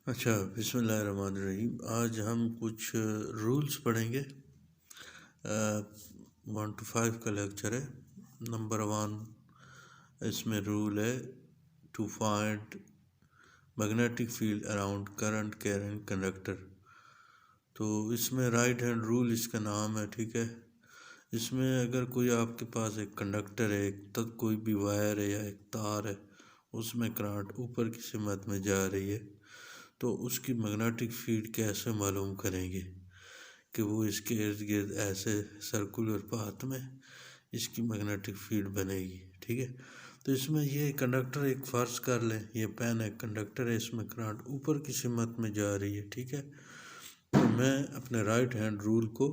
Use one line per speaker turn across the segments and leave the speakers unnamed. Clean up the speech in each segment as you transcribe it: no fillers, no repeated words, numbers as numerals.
अच्छा, बिस्मिल्लाहिर्रहमानिर्रहीम। आज हम कुछ रूल्स पढ़ेंगे। 1 to 5 का लेक्चर है। नंबर 1 इसमें रूल है to find magnetic field around current carrying conductor. तो इसमें राइट हैंड रूल इसका नाम है, ठीक है। इसमें अगर कोई आपके पास एक कंडक्टर है, एक तक कोई भी वायर है या एक तार है, उसमें करंट ऊपर की सिमत में जा रही है, तो उसकी मैग्नेटिक फील्ड कैसे मालूम करेंगे कि वो इसके इर्द गिर्द ऐसे सर्कुलर पाथ में इसकी मैग्नेटिक फील्ड बनेगी, ठीक है। तो इसमें ये कंडक्टर एक फ़र्ज़ कर लें, ये पेन एक कंडक्टर है, इसमें करंट ऊपर की सिमत में जा रही है, ठीक है। तो मैं अपने राइट हैंड रूल को,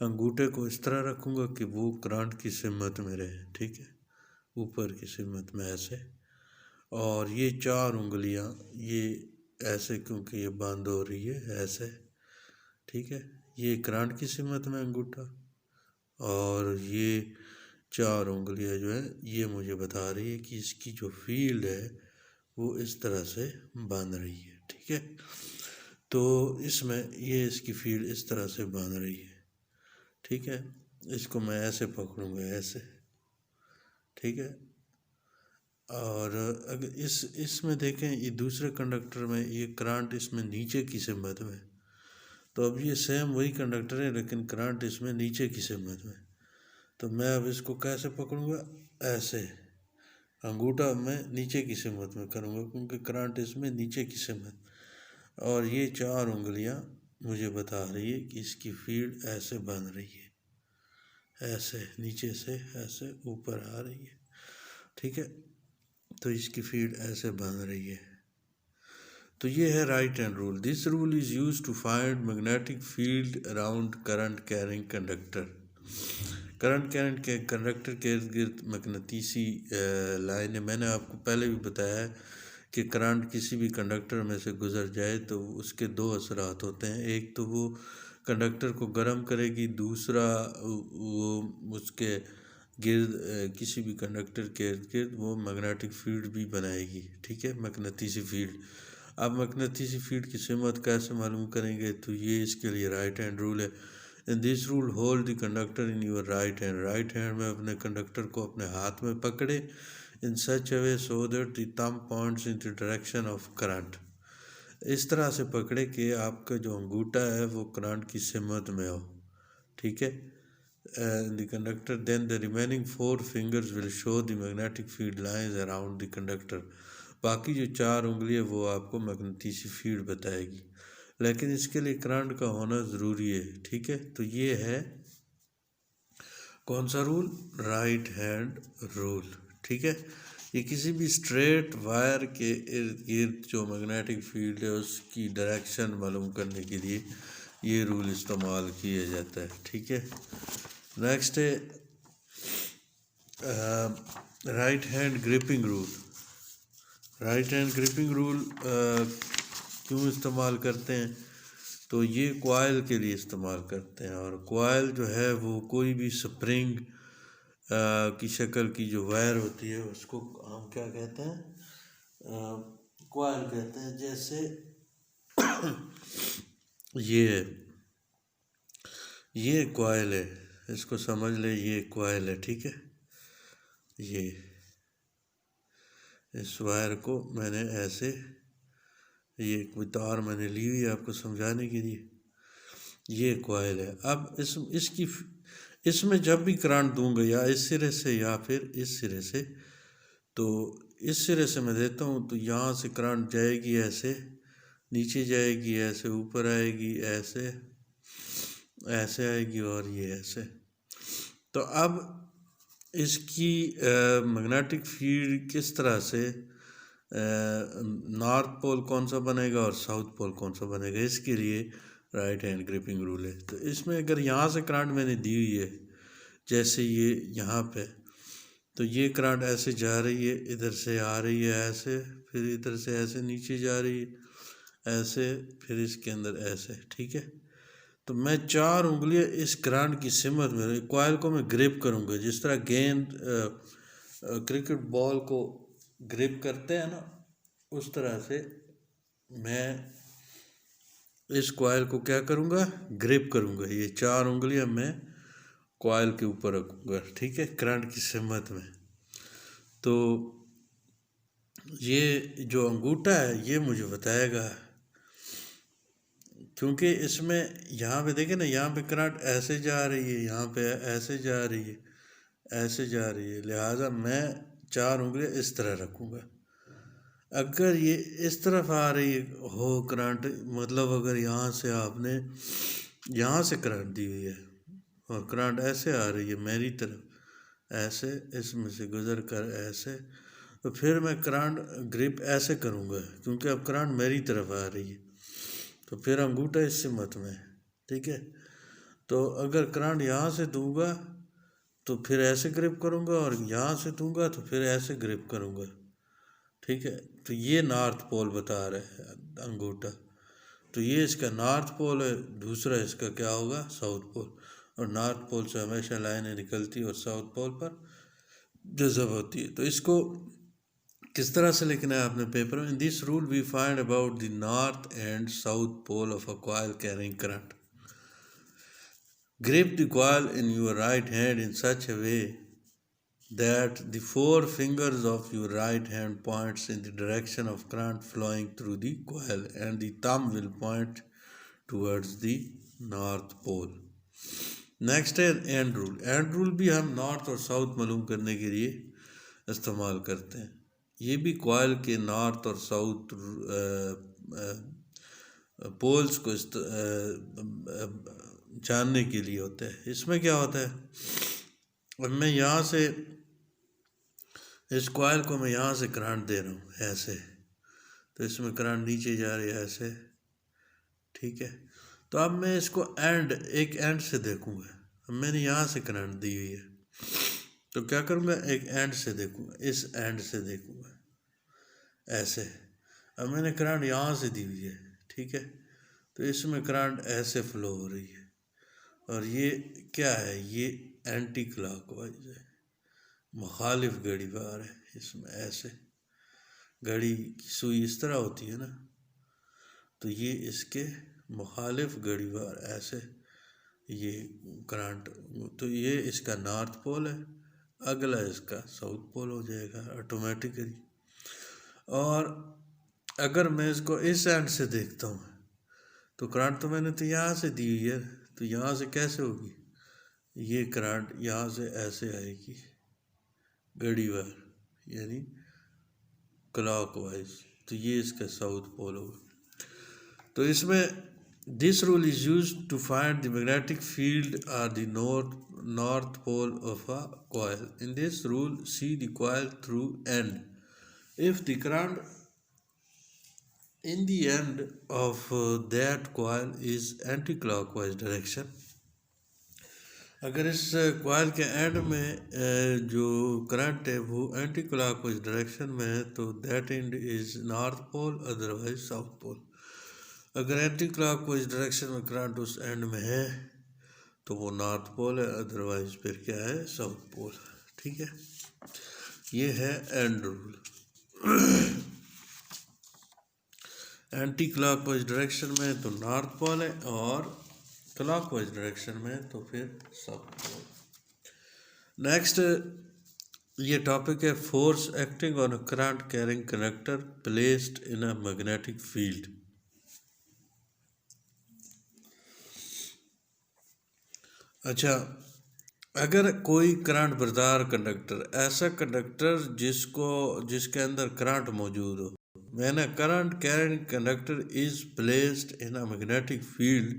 अंगूठे को इस तरह रखूँगा कि वो करंट की सिमत में रहे, ठीक है, ऊपर की सिमत में ऐसे। और ये 4 उंगलियां ये ऐसे, क्योंकि ये बंद हो रही है ऐसे, ठीक है। ये करंट की सिमत में अंगूठा, और ये 4 उंगलियां जो है ये मुझे बता रही है कि इसकी जो फील्ड है वो इस तरह से बन रही है, ठीक है। तो इसमें ये इसकी फील्ड इस तरह से बन रही है, ठीक है। इसको मैं ऐसे पकड़ूंगा, ऐसे, ठीक है। और अगर इसमें देखें, ये दूसरे कंडक्टर में ये करंट इसमें नीचे की सिमत में, तो अब ये सेम वही कंडक्टर है लेकिन करंट इसमें नीचे की सिमत में। तो मैं अब इसको कैसे पकड़ूंगा, ऐसे, अंगूठा मैं नीचे की सिमत में करूंगा क्योंकि करंट इसमें नीचे की सिमत। और ये 4 उंगलियां मुझे बता रही है कि इसकी फील्ड ऐसे बन रही है, ऐसे नीचे से ऐसे ऊपर आ रही है, ठीक है। तो इसकी फील्ड ऐसे बन रही है। तो ये है right hand rule. This rule is use to find magnetic field around current carrying conductor. Current carrying के कंडक्टर के इर्द गिर्द मकनातीसी लाइन है। मैंने आपको पहले भी बताया है कि करंट किसी भी कंडक्टर में से गुजर जाए तो उसके 2 असरात होते हैं। एक तो वो कंडक्टर को गर्म करेगी, दूसरा वो उसके गिर्द किसी भी कंडक्टर के इर्द गिर्द वो मैग्नेटिक फील्ड भी बनाएगी, ठीक है, मकनातीसी फील्ड। अब मकनातीसी फील्ड की सिमत कैसे मालूम करेंगे, तो ये इसके लिए राइट हैंड रूल है। In this rule hold the conductor in your right hand. Right hand में अपने कंडक्टर को अपने हाथ में पकड़े, in such a way so that the thumb points in the direction of current. इस तरह से पकड़े कि आपका जो अंगूठा है वो करंट की सिमत में हो, ठीक है। The conductor then the remaining 4 fingers will show the magnetic field lines around the conductor. बाकी जो 4 उंगली है वो आपको मैग्नेटिक फील्ड बताएगी, लेकिन इसके लिए करंट का होना ज़रूरी है, ठीक है। तो ये है कौन सा रूल, राइट हैंड रूल, ठीक है। ये किसी भी स्ट्रेट वायर के इर्द गिर्द जो मैग्नेटिक फील्ड है उसकी डायरेक्शन मालूम करने के लिए ये रूल इस्तेमाल किया जाता है, ठीक है। नेक्स्ट है right hand gripping rule. Right hand gripping rule क्यों इस्तेमाल करते हैं, तो ये कॉइल के लिए इस्तेमाल करते हैं। और कॉइल जो है वो कोई भी स्प्रिंग की शक्ल की जो वायर होती है उसको हम क्या कहते हैं, कॉइल कहते हैं। जैसे ये कॉइल है, इसको समझ ले, ये कॉइल है, ठीक है। ये इस वायर को मैंने ऐसे, ये कोई तार मैंने ली हुई है आपको समझाने के लिए, ये कॉइल है। अब इसमें जब भी करंट दूंगा या इस सिरे से या फिर इस सिरे से, तो इस सिरे से मैं देता हूँ तो यहाँ से करंट जाएगी ऐसे, नीचे जाएगी ऐसे, ऊपर आएगी ऐसे, ऐसे आएगी और ये ऐसे। तो अब इसकी मैग्नेटिक फील्ड किस तरह से, नॉर्थ पोल कौन सा बनेगा और साउथ पोल कौन सा बनेगा, इसके लिए राइट हैंड ग्रिपिंग रूल है। तो इसमें अगर यहाँ से करंट मैंने दी हुई है, जैसे ये यहाँ पे, तो ये करंट ऐसे जा रही है, इधर से आ रही है ऐसे, फिर इधर से ऐसे नीचे जा रही है ऐसे, फिर इसके अंदर ऐसे, ठीक है। तो मैं 4 उंगलियां इस करंट की सिमत में कॉइल को मैं ग्रिप करूँगा, जिस तरह गेंद क्रिकेट बॉल को ग्रिप करते हैं ना, उस तरह से मैं इस कॉइल को क्या करूँगा, ग्रिप करूँगा। ये 4 उंगलियां मैं कॉइल के ऊपर रखूँगा, ठीक है, करंट की सहमत में। तो ये जो अंगूठा है ये मुझे बताएगा, क्योंकि इसमें यहाँ पे देखें ना, यहाँ पे करंट ऐसे जा रही है, यहाँ पे ऐसे जा रही है, ऐसे जा रही है, लिहाजा मैं 4 उंगलियां इस तरह रखूँगा। अगर ये इस तरफ आ रही हो करंट, मतलब अगर यहाँ से आपने यहाँ से करंट दी हुई है और करंट ऐसे आ रही है मेरी तरफ, ऐसे इसमें से गुजर कर ऐसे, तो फिर मैं करंट ग्रिप ऐसे करूँगा, क्योंकि अब करंट मेरी तरफ आ रही है, तो फिर अंगूठा इस सिमत में, ठीक है। तो अगर करंट यहाँ से दूंगा तो फिर ऐसे ग्रिप करूँगा, और यहाँ से दूंगा तो फिर ऐसे ग्रिप करूँगा, ठीक है। तो ये नॉर्थ पोल बता रहा है अंगूठा, तो ये इसका नॉर्थ पोल है, दूसरा इसका क्या होगा, साउथ पोल। और नॉर्थ पोल से हमेशा लाइनें निकलती और साउथ पोल पर जज़ब होती है। तो इसको किस तरह से लिखना है आपने पेपर में, in this rule we find about the north and south pole of a coil carrying current. Grip the coil in your right hand in such a way that the 4 fingers of your right hand points in the direction of current flowing through the coil, and the thumb will point towards the north pole. Next है and rule. And rule भी हम north और south मालूम करने के लिए इस्तेमाल करते हैं। ये भी कॉइल के नॉर्थ और साउथ पोल्स को जानने के लिए होता है। इसमें क्या होता है, अब मैं यहाँ से इस कॉइल को मैं यहाँ से करंट दे रहा हूँ ऐसे, तो इसमें करंट नीचे जा रही है ऐसे, ठीक है। तो अब मैं इसको एक एंड से देखूँगा। अब मैंने यहाँ से करंट दी हुई है, तो क्या करूँगा, एक एंड से देखूँगा, इस एंड से देखूँगा ऐसे। अब मैंने करंट यहाँ से दी हुई है, ठीक है, तो इसमें करंट ऐसे फ्लो हो रही है, और ये क्या है, ये एंटी क्लॉकवाइज है, मुखालिफ घड़ी बार है। इसमें ऐसे घड़ी की सुई इस तरह होती है ना, तो ये इसके मुखालिफ घड़ी बार ऐसे, ये करंट, तो ये इसका नॉर्थ पोल है, अगला इसका साउथ पोल हो जाएगा ऑटोमेटिकली। और अगर मैं इसको इस एंड से देखता हूँ, तो करंट तो मैंने तो यहाँ से दी हुई है, तो यहाँ से कैसे होगी, ये करंट यहाँ से ऐसे आएगी घड़ी बार, यानी क्लॉकवाइज, तो ये इसका साउथ पोल होगा। तो इसमें this rule is use to find the magnetic field or the north pole of a coil. In this rule see the coil through and if the current in the end of that coil is anti-clockwise direction। अगर इस coil के and में जो current है वो anti clockwise direction में है, तो that end is north pole, otherwise south pole. अगर एंटी क्लॉकवाइज डायरेक्शन में करंट उस एंड में है तो वो नॉर्थ पोल है, अदरवाइज फिर क्या है, साउथ पोल, ठीक है। ये है and rule. Anti clockwise direction में तो नॉर्थ पोल है, और क्लॉकवाइज डायरेक्शन में तो फिर साउथ पोल। नेक्स्ट ये टॉपिक है force acting on a current carrying conductor placed in a magnetic field. अच्छा, अगर कोई करंट बरदार कंडक्टर, ऐसा कंडक्टर जिसके अंदर करंट मौजूद हो, when a current carrying conductor is placed in a magnetic field,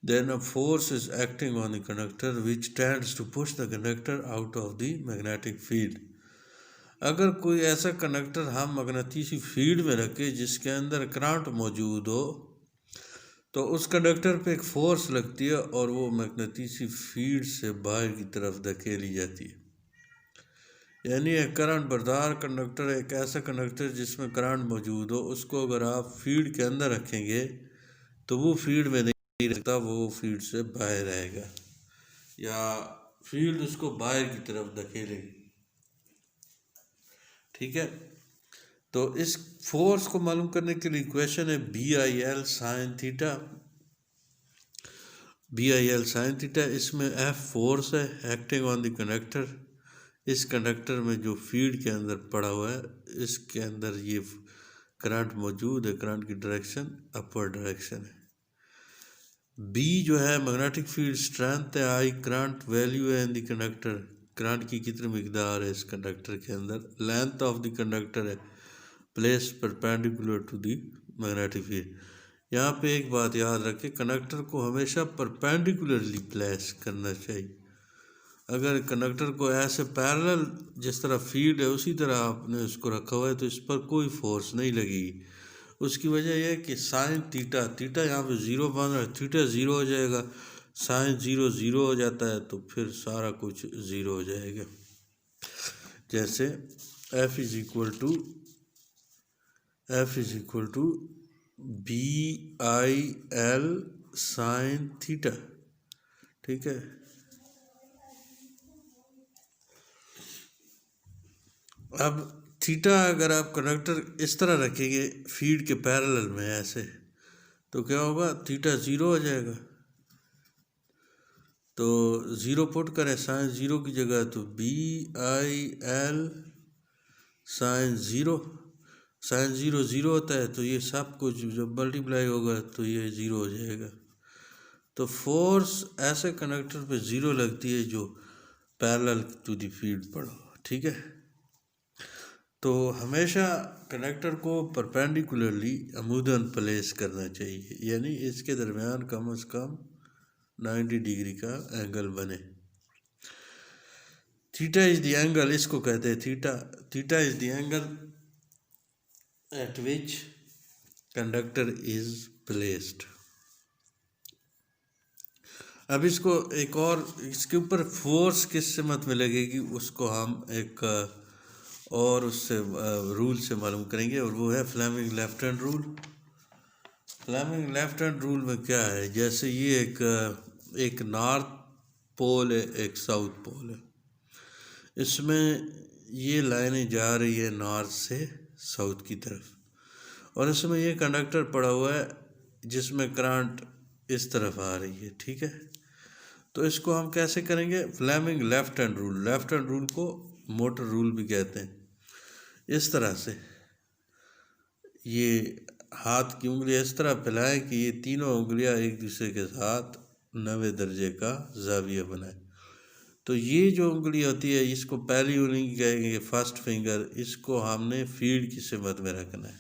then a force is acting on the conductor which tends to push the conductor out of the magnetic field। अगर कोई ऐसा conductor हम मगनतीसी field में रखे जिसके अंदर current मौजूद हो, तो उस कंडक्टर पे एक फोर्स लगती है और वो मगनतीसी फील्ड से बाहर की तरफ धकेली जाती है। यानी एक करंट बरदार कंडक्टर एक ऐसा कंडक्टर जिसमें करंट मौजूद हो, उसको अगर आप फील्ड के अंदर रखेंगे तो वो फील्ड में नहीं रहता, वो फील्ड से बाहर रहेगा, या फील्ड उसको बाहर की तरफ धकेलेगी, ठीक है। तो इस फोर्स को मालूम करने के लिए इक्वेशन है BIL sine theta, BIL sine theta. इसमें F फोर्स है एक्टिंग ऑन द कंडक्टर। इस कंडक्टर में जो फीड के अंदर पड़ा हुआ है, इसके अंदर ये करंट मौजूद है, करंट की डायरेक्शन अपवर्ड डायरेक्शन है। B जो है मैग्नेटिक फील्ड स्ट्रेंथ है, I करंट वैल्यू है इन द कंडक्टर, करंट की कितनी मिकदार है इस कंडक्टर के अंदर, लेंथ ऑफ द कंडक्टर है place perpendicular to the magnetic field. यहाँ पे एक बात याद रखें, कंडक्टर को हमेशा परपेंडिकुलरली प्लेस करना चाहिए। अगर कंडक्टर को ऐसे पैरेलल जिस तरह फील्ड है उसी तरह आपने उसको रखा हुआ है तो इस पर कोई फोर्स नहीं लगेगी। उसकी वजह यह है कि साइन थीटा, थीटा यहाँ पे ज़ीरो बन रहा है, थीटा ज़ीरो हो जाएगा, साइन ज़ीरो ज़ीरो हो जाता है तो फिर सारा कुछ ज़ीरो हो जाएगा। जैसे F is equal to BIL sine theta, ठीक है। अब थीटा अगर आप कंडक्टर इस तरह रखेंगे फीड के पैरेलल में ऐसे, तो क्या होगा, थीटा ज़ीरो हो जाएगा। तो ज़ीरो पुट करें साइन ज़ीरो की जगह, तो BIL sine zero, sine zero zero होता है तो ये सब कुछ जब मल्टीप्लाई होगा तो ये ज़ीरो हो जाएगा। तो फोर्स ऐसे कंडक्टर पे ज़ीरो लगती है जो पैरेलल टू द फील्ड पड़ा, ठीक है। तो हमेशा कंडक्टर को परपेंडिकुलरली अमूदन प्लेस करना चाहिए, यानी इसके दरमियान कम से कम 90 डिग्री का एंगल बने। थीटा इज़ द एंगल, इसको कहते हैं theta, theta is the angle eight which conductor is placed. अब इसको एक और, इसके ऊपर फोर्स किस सिमत में लगेगी उसको हम एक और उससे रूल से मालूम करेंगे, और वो है Fleming left hand rule. Fleming left hand rule में क्या है, जैसे ये एक नॉर्थ पोल है, एक साउथ पोल है, इसमें ये लाइनें जा रही है नॉर्थ से साउथ की तरफ, और इसमें ये कंडक्टर पड़ा हुआ है जिसमें करंट इस तरफ आ रही है, ठीक है। तो इसको हम कैसे करेंगे, Fleming left hand rule, left hand rule को मोटर रूल भी कहते हैं। इस तरह से ये हाथ की उंगलियां इस तरह फैलाएं कि ये तीनों उंगलियां एक दूसरे के साथ 90 दर्जे का जाविया बनाए। तो ये जो उंगली होती है इसको पहली उंगली कहेंगे फर्स्ट फिंगर, इसको हमने फीड की सिमत में रखना है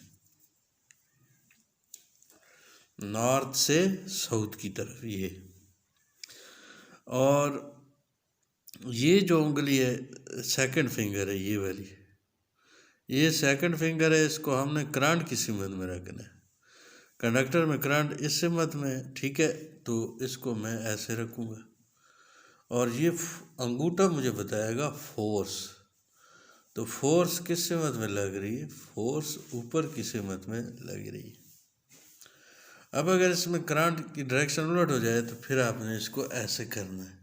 नॉर्थ से साउथ की तरफ ये। और ये जो उंगली है सेकंड फिंगर है, ये वाली, ये सेकंड फिंगर है, इसको हमने करंट की सिमत में रखना है, कंडक्टर में करंट इस सिमत में, ठीक है। तो इसको मैं ऐसे रखूँगा और ये अंगूठा मुझे बताएगा फोर्स। तो फोर्स किस सिमत में लग रही है, फोर्स ऊपर की सिमत में लग रही है। अब अगर इसमें करंट की डायरेक्शन उलट हो जाए तो फिर आपने इसको ऐसे करना है,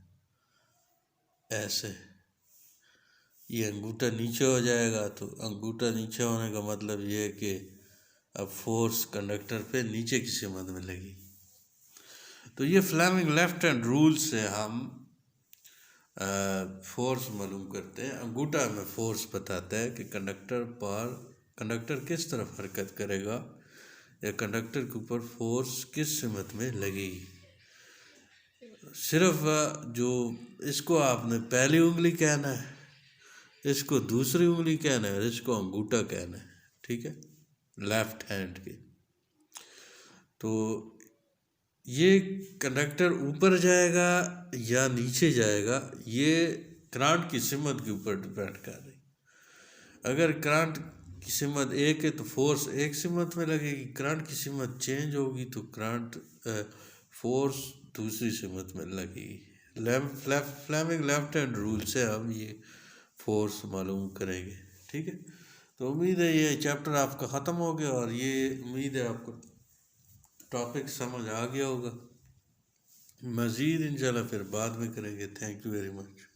ऐसे, ये अंगूठा नीचे हो जाएगा। तो अंगूठा नीचे होने का मतलब ये है कि अब फोर्स कंडक्टर पे नीचे की सिमत में लगी। तो ये फ्लेमिंग लेफ्ट हैंड रूल से हम फोर्स मालूम करते हैं। अंगूठा हमें फोर्स बताता है कि कंडक्टर किस तरफ हरकत करेगा या कंडक्टर के ऊपर फोर्स किस सिमत में लगेगी। सिर्फ जो इसको आपने पहली उंगली कहना है, इसको दूसरी उंगली कहना है और इसको अंगूठा कहना है, ठीक है, लेफ्ट हैंड के। तो ये कंडक्टर ऊपर जाएगा या नीचे जाएगा ये करंट की सिमत के ऊपर डिपेंड कर रही। अगर करंट की सिमत एक है तो फोर्स एक सिमत में लगेगी, करंट की सिमत चेंज होगी तो करंट फोर्स दूसरी सिमत में लगेगी। फ्लेमिंग लेफ्ट हैंड रूल से हम ये फोर्स मालूम करेंगे, ठीक है। तो उम्मीद है ये चैप्टर आपका ख़त्म हो गया और ये उम्मीद है आपको टॉपिक समझ आ गया होगा। मज़ीद इंशाल्लाह फिर बाद में करेंगे। Thank you very much.